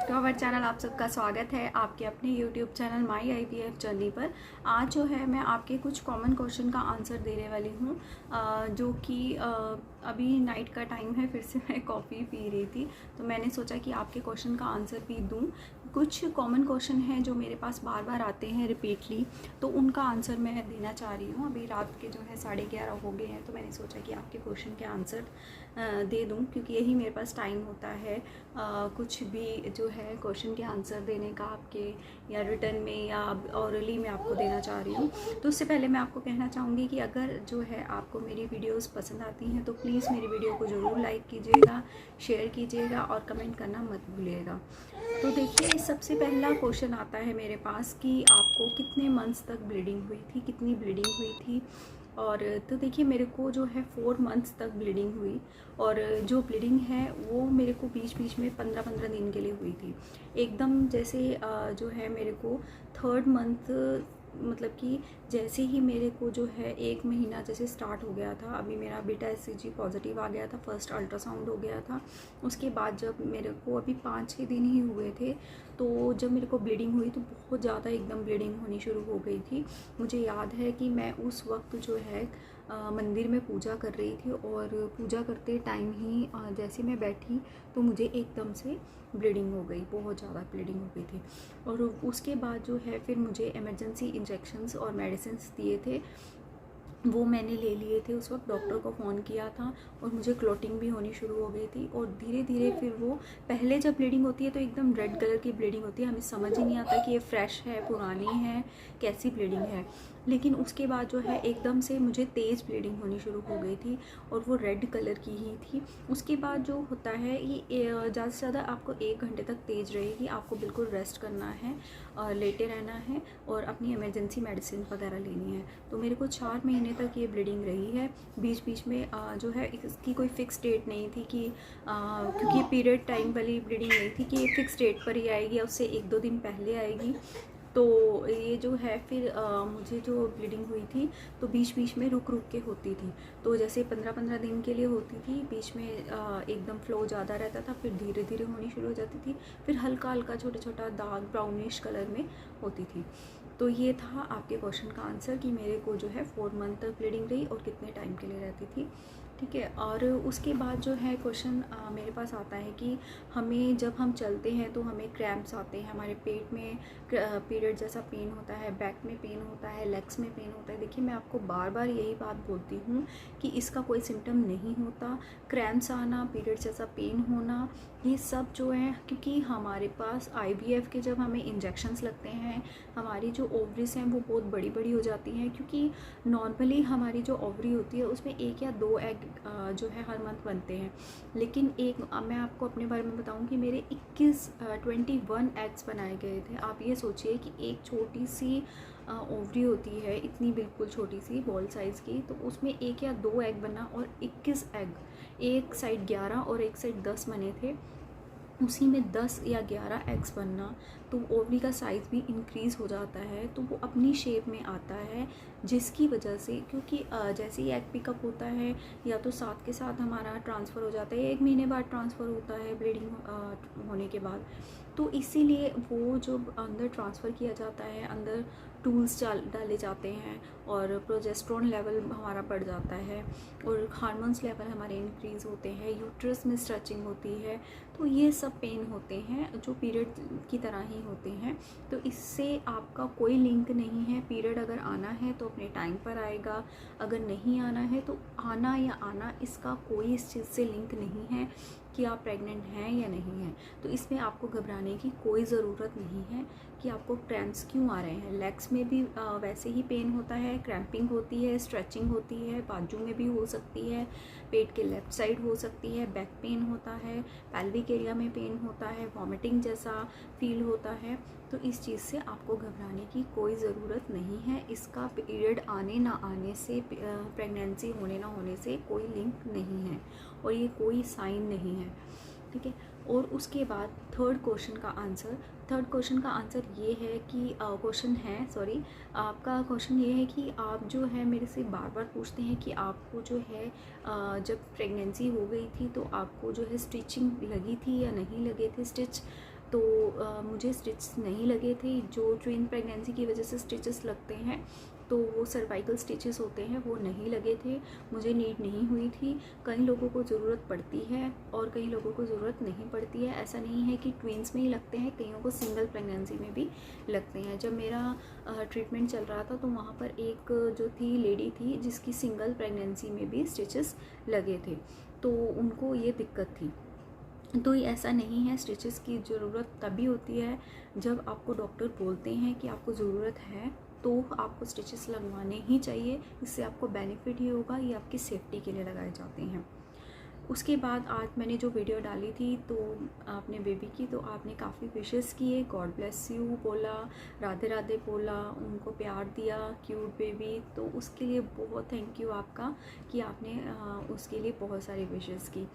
To our channel आप सबका स्वागत है आपके अपने YouTube channel my IVF journey पर। आज जो है मैं आपके कुछ कॉमन क्वेश्चन का आंसर देने वाली हूँ, जो कि अभी नाइट का टाइम है, फिर से मैं कॉफ़ी पी रही थी तो मैंने सोचा कि आपके क्वेश्चन का आंसर भी दूँ। कुछ कॉमन क्वेश्चन हैं जो मेरे पास बार बार आते हैं रिपीटली, तो उनका आंसर मैं देना चाह रही हूँ। अभी रात के जो है 11:30 हो गए हैं, तो मैंने सोचा कि आपके क्वेश्चन के आंसर दे दूँ, क्योंकि यही मेरे पास टाइम होता है कुछ भी जो है क्वेश्चन के आंसर देने का, आपके या रिटर्न में या ऑरली में आपको देना चाह रही हूँ। तो उससे पहले मैं आपको कहना चाहूँगी कि अगर जो है आपको मेरी वीडियोस पसंद आती हैं तो प्लीज़ मेरी वीडियो को ज़रूर लाइक कीजिएगा, शेयर कीजिएगा और कमेंट करना मत भूलिएगा। तो देखिए, सबसे पहला क्वेश्चन आता है मेरे पास कि आपको कितने मंथ्स तक ब्लीडिंग हुई थी, कितनी ब्लीडिंग हुई थी। और तो देखिए, मेरे को जो है 4 मंथ्स तक ब्लीडिंग हुई, और जो ब्लीडिंग है वो मेरे को बीच बीच में 15-15 दिन के लिए हुई थी। एकदम जैसे जो है मेरे को 3rd मंथ, मतलब कि जैसे ही मेरे को जो है 1 महीना जैसे स्टार्ट हो गया था, अभी मेरा बीटा एचसीजी पॉजिटिव आ गया था, फर्स्ट अल्ट्रासाउंड हो गया था। उसके बाद जब मेरे को अभी 5-6 दिन ही हुए थे, तो जब मेरे को ब्लीडिंग हुई तो बहुत ज़्यादा एकदम ब्लीडिंग होनी शुरू हो गई थी। मुझे याद है कि मैं उस वक्त जो है मंदिर में पूजा कर रही थी, और पूजा करते टाइम ही जैसे मैं बैठी तो मुझे एकदम से ब्लीडिंग हो गई, बहुत ज़्यादा ब्लीडिंग हो गई थी। और उसके बाद जो है फिर मुझे इमरजेंसी इंजेक्शंस और मेडिसिन्स दिए थे, वो मैंने ले लिए थे। उस वक्त डॉक्टर को फ़ोन किया था और मुझे क्लॉटिंग भी होनी शुरू हो गई थी। और धीरे धीरे फिर वो, पहले जब ब्लीडिंग होती है तो एकदम रेड कलर की ब्लीडिंग होती है, हमें समझ ही नहीं आता कि ये फ्रेश है, पुरानी है, कैसी ब्लीडिंग है। लेकिन उसके बाद जो है एकदम से मुझे तेज़ ब्लीडिंग होनी शुरू हो गई थी, और वो रेड कलर की ही थी। उसके बाद जो होता है ये ज़्यादा से ज़्यादा आपको 1 घंटे तक तेज़ रहेगी। आपको बिल्कुल रेस्ट करना है, लेटे रहना है और अपनी इमरजेंसी मेडिसिन वगैरह लेनी है। तो मेरे को 4 महीने तक ये ब्लीडिंग रही है। बीच बीच में जो है इसकी कोई फ़िक्स डेट नहीं थी कि क्योंकि पीरियड टाइम वाली ब्लीडिंग नहीं थी कि ये फ़िक्स डेट पर ही आएगी, उससे 1-2 दिन पहले आएगी। तो ये जो है फिर मुझे जो ब्लीडिंग हुई थी तो बीच बीच में रुक रुक के होती थी। तो जैसे 15-15 दिन के लिए होती थी, बीच में एकदम फ्लो ज़्यादा रहता था, फिर धीरे धीरे होनी शुरू हो जाती थी, फिर हल्का हल्का छोटा छोटा दाग ब्राउनिश कलर में होती थी। तो ये था आपके क्वेश्चन का आंसर कि मेरे को जो है 4 मंथ तक ब्लीडिंग रही और कितने टाइम के लिए रहती थी। ठीक है। और उसके बाद जो है क्वेश्चन मेरे पास आता है कि हमें जब हम चलते हैं तो हमें क्रैम्प्स आते हैं, हमारे पेट में पीरियड जैसा पेन होता है, बैक में पेन होता है, लेग्स में पेन होता है। देखिए, मैं आपको बार बार यही बात बोलती हूँ कि इसका कोई सिम्टम नहीं होता। क्रैम्प्स आना, पीरियड जैसा पेन होना, ये सब जो है क्योंकि हमारे पास आईवीएफ के जब हमें इंजेक्शंस लगते हैं, हमारी जो ओवरीज हैं वो बहुत बड़ी बड़ी हो जाती हैं। क्योंकि नॉर्मली हमारी जो ओवरी होती है उसमें 1 या 2 एग जो है हर मंथ बनते हैं। लेकिन मैं आपको अपने बारे में बताऊं कि मेरे 21 एग्स बनाए गए थे। आप ये सोचिए कि एक छोटी सी ओवरी होती है, इतनी बिल्कुल छोटी सी बॉल साइज़ की, तो उसमें 1 या 2 एग बना, और 21 एग, एक साइड 11 और एक साइड 10 बने थे। उसी में 10 या 11 एग्स बनना, तो ओवरी का साइज़ भी इंक्रीज़ हो जाता है, तो वो अपनी शेप में आता है, जिसकी वजह से क्योंकि जैसे ही एग पिकअप होता है या तो साथ के साथ हमारा ट्रांसफ़र हो जाता है, 1 महीने बाद ट्रांसफ़र होता है ब्लीडिंग होने के बाद। तो इसीलिए वो जो अंदर ट्रांसफ़र किया जाता है, अंदर टूल्स डाले जाते हैं, और प्रोजेस्टेरोन लेवल हमारा बढ़ जाता है, और हार्मोन्स लेवल हमारे इंक्रीज़ होते हैं, यूट्रस में स्ट्रेचिंग होती है। तो ये सब पेन होते हैं जो पीरियड की तरह ही होते हैं। तो इससे आपका कोई लिंक नहीं है। पीरियड अगर आना है तो अपने टाइम पर आएगा, अगर नहीं आना है तो आना या आना, इसका कोई इस चीज़ से लिंक नहीं है कि आप प्रेग्नेंट हैं या नहीं हैं। तो इसमें आपको घबराने की कोई ज़रूरत नहीं है कि आपको क्रैम्प्स क्यों आ रहे हैं। लेग्स में भी वैसे ही पेन होता है, क्रैम्पिंग होती है, स्ट्रेचिंग होती है, बाजू में भी हो सकती है, पेट के लेफ़्ट साइड हो सकती है, बैक पेन होता है, पैल्विक एरिया में पेन होता है, वॉमिटिंग जैसा फील होता है। तो इस चीज़ से आपको घबराने की कोई ज़रूरत नहीं है। इसका पीरियड आने ना आने से, प्रेगनेंसी होने ना होने से कोई लिंक नहीं है, और ये कोई साइन नहीं है। ठीक है। और उसके बाद थर्ड क्वेश्चन का आंसर ये है कि आपका क्वेश्चन ये है कि आप जो है मेरे से बार बार पूछते हैं कि आपको जो है जब प्रेगनेंसी हो गई थी तो आपको जो है स्टिचिंग लगी थी या नहीं लगे थे स्टिच। तो मुझे स्टिच नहीं लगे थे। जो ट्विन प्रेगनेंसी की वजह से स्टिचेस लगते हैं तो वो सर्वाइकल स्टिचेस होते हैं, वो नहीं लगे थे, मुझे नीड नहीं हुई थी। कई लोगों को ज़रूरत पड़ती है और कई लोगों को ज़रूरत नहीं पड़ती है। ऐसा नहीं है कि ट्विन्स में ही लगते हैं, कईयों को सिंगल प्रेगनेंसी में भी लगते हैं। जब मेरा ट्रीटमेंट चल रहा था तो वहाँ पर एक जो थी लेडी थी जिसकी सिंगल प्रेगनेंसी में भी स्टिचेस लगे थे, तो उनको ये दिक्कत थी। तो ये ऐसा नहीं है, स्टिचेस की ज़रूरत तभी होती है जब आपको डॉक्टर बोलते हैं कि आपको ज़रूरत है, तो आपको स्टिचेस लगवाने ही चाहिए। इससे आपको बेनिफिट ही होगा, ये आपकी सेफ्टी के लिए लगाए जाते हैं। उसके बाद आज मैंने जो वीडियो डाली थी तो आपने बेबी की, तो आपने काफ़ी विशेस किए, गॉड ब्लेस यू बोला, राधे राधे बोला, उनको प्यार दिया, क्यूट बेबी। तो उसके लिए बहुत थैंक यू आपका कि आपने उसके लिए बहुत सारी विशेस की।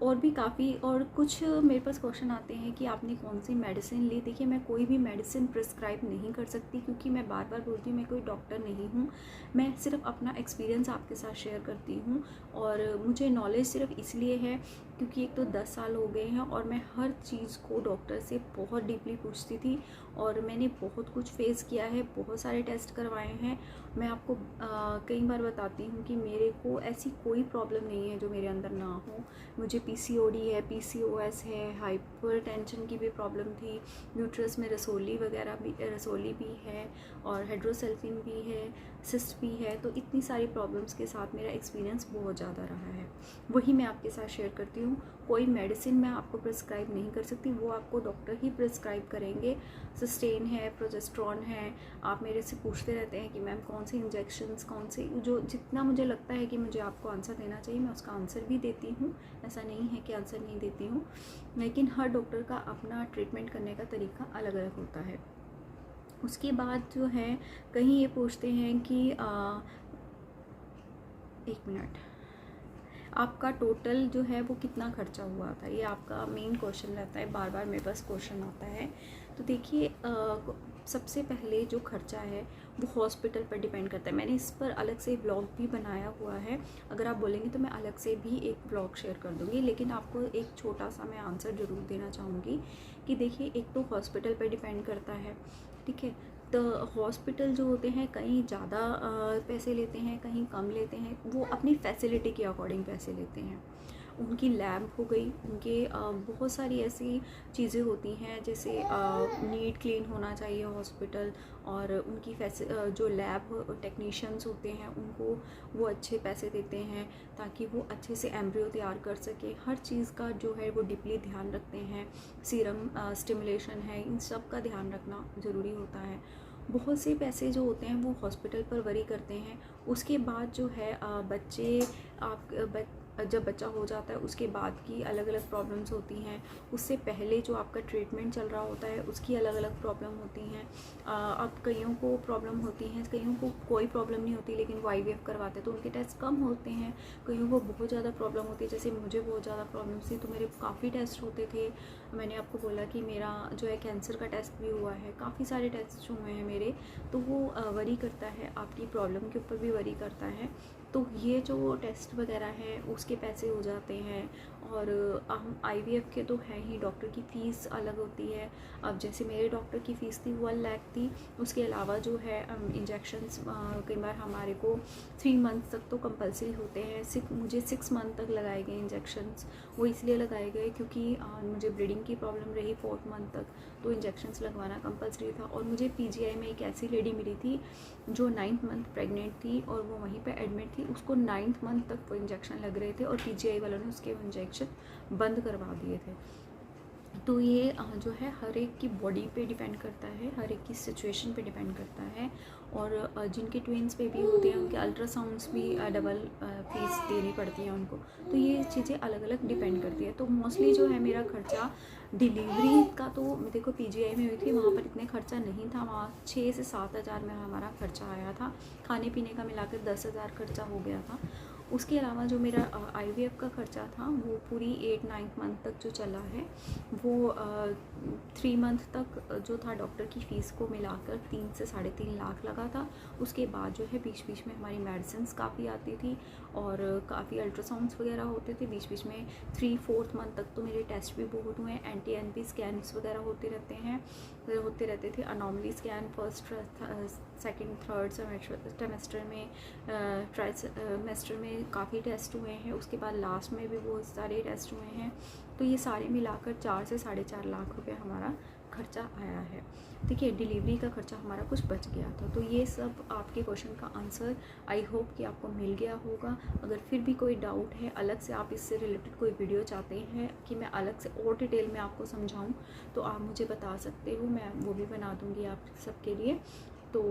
और भी काफ़ी और कुछ मेरे पास क्वेश्चन आते हैं कि आपने कौन सी मेडिसिन ली। देखिए, मैं कोई भी मेडिसिन प्रिस्क्राइब नहीं कर सकती क्योंकि मैं बार बार बोलती हूँ मैं कोई डॉक्टर नहीं हूँ। मैं सिर्फ अपना एक्सपीरियंस आपके साथ शेयर करती हूँ और मुझे नॉलेज सिर्फ इसलिए है क्योंकि एक तो 10 साल हो गए हैं और मैं हर चीज़ को डॉक्टर से बहुत डीपली पूछती थी और मैंने बहुत कुछ फेस किया है, बहुत सारे टेस्ट करवाए हैं। मैं आपको कई बार बताती हूँ कि मेरे को ऐसी कोई प्रॉब्लम नहीं है जो मेरे अंदर ना हो। मुझे PCOD है, PCOS है, हाइपरटेंशन की भी प्रॉब्लम थी, यूट्रस में रसोली भी है और हाइड्रोसेल्फिन भी है, सिस्ट भी है। तो इतनी सारी प्रॉब्लम्स के साथ मेरा एक्सपीरियंस बहुत ज़्यादा रहा है, वही मैं आपके साथ शेयर करती हूँ। कोई मेडिसिन मैं आपको प्रिस्क्राइब नहीं कर सकती, वो आपको डॉक्टर ही प्रिस्क्राइब करेंगे। सिस्टेन है, प्रोजेस्ट्रॉन है। आप मेरे से पूछते रहते हैं कि मैम कौन से इंजेक्शंस, कौन से, जो जितना मुझे लगता है कि मुझे आपको आंसर देना चाहिए मैं उसका आंसर भी देती हूँ। ऐसा नहीं है कि आंसर नहीं देती हूँ, लेकिन हर डॉक्टर का अपना ट्रीटमेंट करने का तरीका अलग अलग होता है। उसके बाद जो है कहीं ये पूछते हैं कि 1 मिनट, आपका टोटल जो है वो कितना खर्चा हुआ था, ये आपका मेन क्वेश्चन रहता है, बार बार मेरे पास क्वेश्चन आता है। तो देखिए, सबसे पहले जो खर्चा है वो हॉस्पिटल पर डिपेंड करता है। मैंने इस पर अलग से ब्लॉग भी बनाया हुआ है, अगर आप बोलेंगे तो मैं अलग से भी एक ब्लॉग शेयर कर दूँगी, लेकिन आपको एक छोटा सा मैं आंसर ज़रूर देना चाहूँगी कि देखिए, एक तो हॉस्पिटल पर डिपेंड करता है, ठीक है। तो हॉस्पिटल जो होते हैं कहीं ज़्यादा पैसे लेते हैं, कहीं कम लेते हैं, वो अपनी फैसिलिटी के अकॉर्डिंग पैसे लेते हैं। उनकी लैब हो गई, उनके बहुत सारी ऐसी चीज़ें होती हैं जैसे नीट क्लीन होना चाहिए हॉस्पिटल, और उनकी जो लैब टेक्नीशियंस होते हैं उनको वो अच्छे पैसे देते हैं ताकि वो अच्छे से एम्ब्रियो तैयार कर सके। हर चीज़ का जो है वो डीपली ध्यान रखते हैं, सीरम स्टिमुलेशन है, इन सब का ध्यान रखना ज़रूरी होता है। बहुत से पैसे जो होते हैं वो हॉस्पिटल पर वरी करते हैं। उसके बाद जो है जब बच्चा हो जाता है उसके बाद की अलग अलग प्रॉब्लम्स होती हैं, उससे पहले जो आपका ट्रीटमेंट चल रहा होता है उसकी अलग अलग प्रॉब्लम होती हैं। अब कईयों को प्रॉब्लम होती हैं, कईयों को कोई प्रॉब्लम नहीं होती लेकिन वो IVF करवाते हैं तो उनके टेस्ट कम होते हैं। कईयों को बहुत ज़्यादा प्रॉब्लम होती है, जैसे मुझे बहुत ज़्यादा प्रॉब्लम थी तो मेरे काफ़ी टेस्ट होते थे। मैंने आपको बोला कि मेरा जो है कैंसर का टेस्ट भी हुआ है, काफ़ी सारे टेस्ट हुए हैं मेरे। तो वो वरी करता है, आपकी प्रॉब्लम के ऊपर भी वरी करता है। तो ये जो टेस्ट वगैरह है उसके पैसे हो जाते हैं। और हम IVF के तो है ही, डॉक्टर की फ़ीस अलग होती है। अब जैसे मेरे डॉक्टर की फ़ीस थी 1 लाख थी। उसके अलावा जो है इंजेक्शंस कई बार हमारे को 3 मंथ तक तो कंपलसरी होते हैं। मुझे 6 मंथ तक लगाए गए इंजेक्शंस। वो इसलिए लगाए गए क्योंकि मुझे ब्लीडिंग की प्रॉब्लम रही 4th मंथ तक, तो इंजेक्शंस लगवाना कंपलसरी था। और मुझे PGI में एक ऐसी लेडी मिली थी जो 9th मंथ प्रेग्नेंट थी और वो वहीं पे एडमिट थी, उसको 9th मंथ तक वो इंजेक्शन लग रहे थे और PGI वालों ने उसके इंजेक्शन बंद करवा दिए थे। तो ये जो है हर एक की बॉडी पे डिपेंड करता है, हर एक की सिचुएशन पे डिपेंड करता है। और जिनके ट्विन्स बेबी होते हैं उनके अल्ट्रासाउंड्स भी डबल फीस देनी पड़ती है उनको। तो ये चीज़ें अलग अलग डिपेंड करती है। तो मोस्टली जो है मेरा खर्चा डिलीवरी का तो देखो PGI में हुई थी, वहाँ पर इतने खर्चा नहीं था, वहाँ 6 से 7 हज़ार में हमारा खर्चा आया था। खाने पीने का मिलाकर 10 हज़ार खर्चा हो गया था। उसके अलावा जो मेरा IVF का ख़र्चा था वो पूरी 8-9 मंथ तक जो चला है वो 3 मंथ तक जो था डॉक्टर की फ़ीस को मिलाकर 3 से 3.5 लाख लगा था। उसके बाद जो है बीच बीच में हमारी मेडिसिन्स काफ़ी आती थी और काफ़ी अल्ट्रासाउंड्स वगैरह होते थे बीच बीच में। 3-4 मंथ तक तो मेरे टेस्ट भी बहुत हुए, NT-NP स्कैन्स वगैरह होते रहते थे। Anomaly scan first, second, third semester में, ट्राइमेस्टर में काफ़ी टेस्ट हुए हैं। उसके बाद लास्ट में भी बहुत सारे टेस्ट हुए हैं। तो ये सारे मिलाकर 4 से 4.5 लाख रुपए हमारा खर्चा आया है। देखिए, डिलीवरी का खर्चा हमारा कुछ बच गया था। तो ये सब आपके क्वेश्चन का आंसर आई होप कि आपको मिल गया होगा। अगर फिर भी कोई डाउट है, अलग से आप इससे रिलेटेड कोई वीडियो चाहते हैं कि मैं अलग से और डिटेल में आपको समझाऊं, तो आप मुझे बता सकते हो, मैं वो भी बना दूंगी आप सबके लिए। तो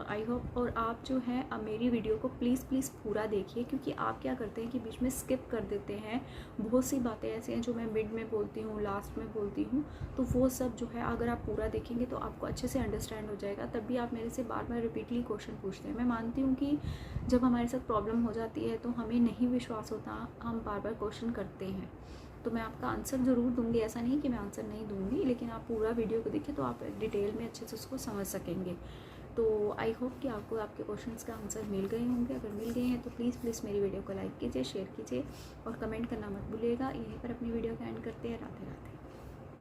आई होप, और आप जो है मेरी वीडियो को प्लीज़ पूरा देखिए, क्योंकि आप क्या करते हैं कि बीच में स्किप कर देते हैं। बहुत सी बातें ऐसी हैं जो मैं मिड में बोलती हूँ, लास्ट में बोलती हूँ, तो वो सब जो है अगर आप पूरा देखेंगे तो आपको अच्छे से अंडरस्टैंड हो जाएगा। तब भी आप मेरे से बार बार रिपीटली क्वेश्चन पूछते हैं। मैं मानती हूँ कि जब हमारे साथ प्रॉब्लम हो जाती है तो हमें नहीं विश्वास होता, हम बार बार क्वेश्चन करते हैं। तो मैं आपका आंसर ज़रूर दूंगी, ऐसा नहीं कि मैं आंसर नहीं दूंगी, लेकिन आप पूरा वीडियो को देखिए तो आप डिटेल में अच्छे से उसको समझ सकेंगे। तो आई होप कि आपको आपके क्वेश्चंस का आंसर मिल गए होंगे। अगर मिल गए हैं तो प्लीज़ मेरी वीडियो को लाइक कीजिए, शेयर कीजिए और कमेंट करना मत भूलिएगा। यहीं पर अपनी वीडियो का एंड करते हैं। राधे राधे।